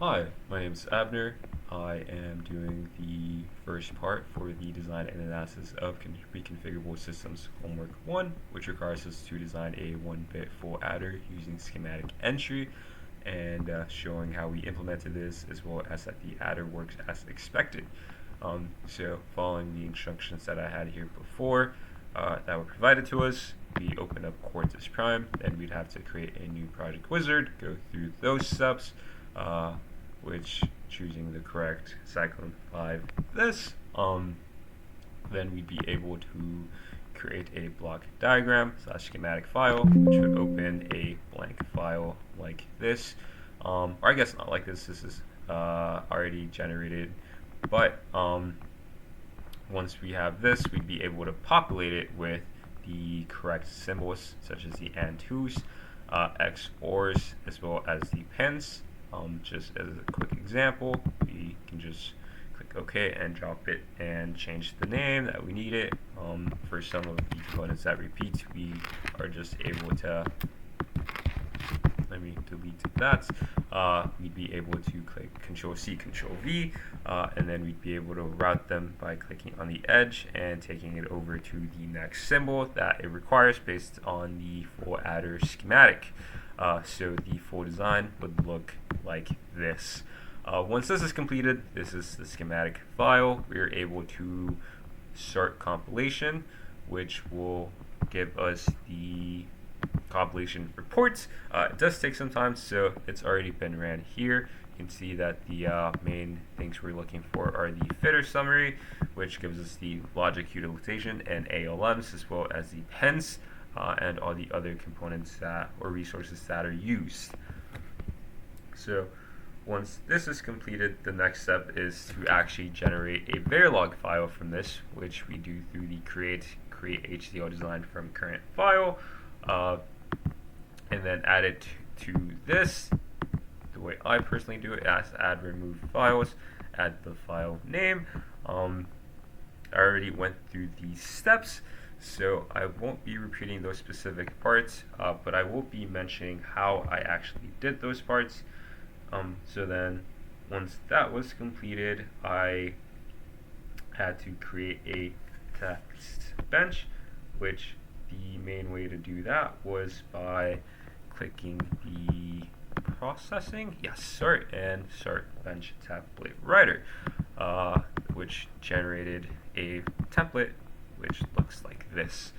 Hi, my name is Abner. I am doing the first part for the design and analysis of reconfigurable systems homework 1, which requires us to design a 1-bit full adder using schematic entry and showing how we implemented this as well as that the adder works as expected. So following the instructions that I had here before that were provided to us, we open up Quartus Prime, then we'd have to create a new project wizard, go through those steps, uh, which choosing the correct cyclone 5 this, then we'd be able to create a block diagram / schematic file, which would open a blank file like this. Or I guess not like this. This is already generated, but once we have this, we'd be able to populate it with the correct symbols, such as the and twos, XORs, as well as the pens. Just as a quick example, we can just click OK and drop it and change the name that we need it. For some of the components that repeat, we are just able to, let me delete that. We'd be able to click Control C, Control V, and then we'd be able to route them by clicking on the edge and taking it over to the next symbol that it requires based on the full adder schematic. So the full design would look like this. Once this is completed, this is the schematic file. We are able to start compilation, which will give us the compilation reports. It does take some time, so it's already been ran here. You can see that the main things we're looking for are the fitter summary, which gives us the logic utilization and ALMs, as well as the pens and all the other components that or resources that are used. So once this is completed, the next step is to actually generate a Verilog file from this, which we do through the create HDL design from current file, and then add it to this. The way I personally do it is add remove files, add the file name. I already went through these steps, so I won't be repeating those specific parts, but I will be mentioning how I actually did those parts. So then once that was completed, I had to create a text bench, which the main way to do that was by clicking the processing, and start bench template writer, which generated a template which looks like this.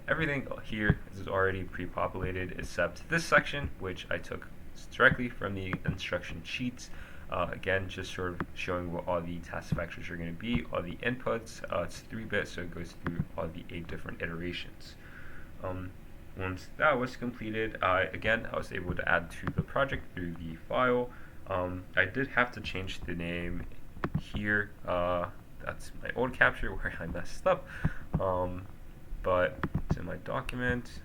Everything here is already pre-populated except this section, which I took directly from the instruction sheets. Again, just sort of showing what all the test vectors are going to be, all the inputs. It's 3-bit, so it goes through all the 8 different iterations. Once that was completed, I was able to add to the project through the file. I did have to change the name here. That's my old capture where I messed up. But it's in my document.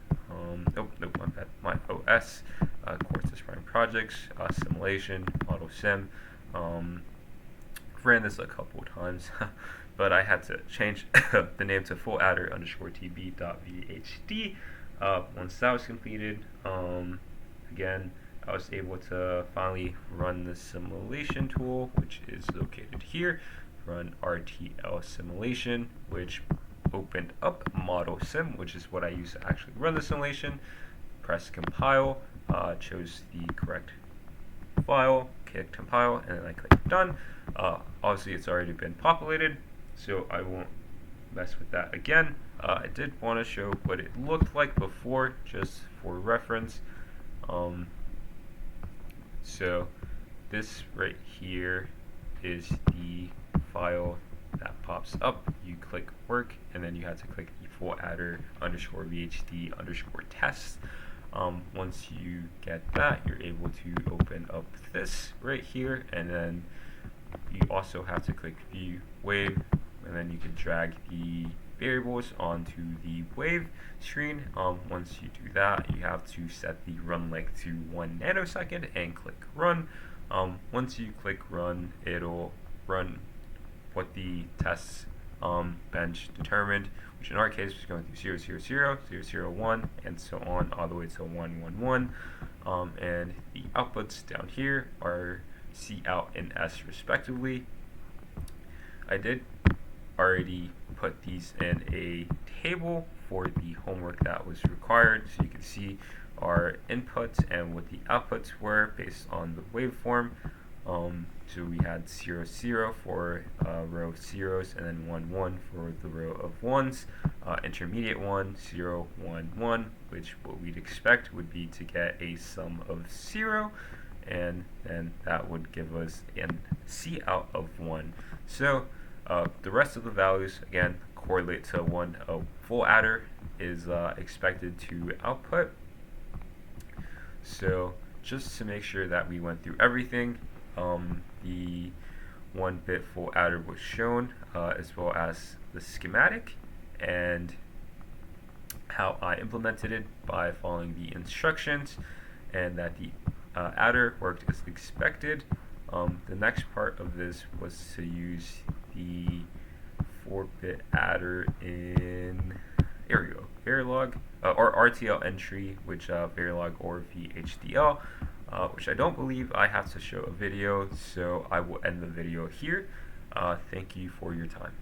My OS, Quartus Prime Projects, Simulation, Model Sim. Ran this a couple times, but I had to change the name to fulladder_tb.vhd. Once that was completed, again, I was able to finally run the simulation tool, which is located here. Run RTL simulation, which opened up Model Sim, which is what I use to actually run the simulation. Press compile, chose the correct file, click compile, and then I click done. Obviously, it's already been populated, so I won't mess with that again. I did want to show what it looked like before, just for reference. So this right here is the file that pops up. You click work, and then you have to click the full adder _VHD_test. Once you get that, you're able to open up this right here, and then you also have to click view wave, and then you can drag the variables onto the wave screen. Once you do that, you have to set the run length to 1 nanosecond and click run. Once you click run, it'll run what the tests bench determined, which in our case was going through 000, 001, and so on all the way to 111. And the outputs down here are C out and S respectively. I did already put these in a table for the homework that was required, so you can see our inputs and what the outputs were based on the waveform. So we had 0, 0 for row of zeros, and then 1, 1 for the row of ones. Intermediate 1, 0, 1, 1, which what we'd expect would be to get a sum of 0, and then that would give us a C out of 1. So the rest of the values, again, correlate to 1. A full adder is expected to output. So just to make sure that we went through everything, the 1-bit full adder was shown, as well as the schematic and how I implemented it by following the instructions, and that the adder worked as expected. The next part of this was to use the 4-bit adder in Verilog, or RTL entry, which Verilog or VHDL, which I don't believe I have to show a video, so I will end the video here. Thank you for your time.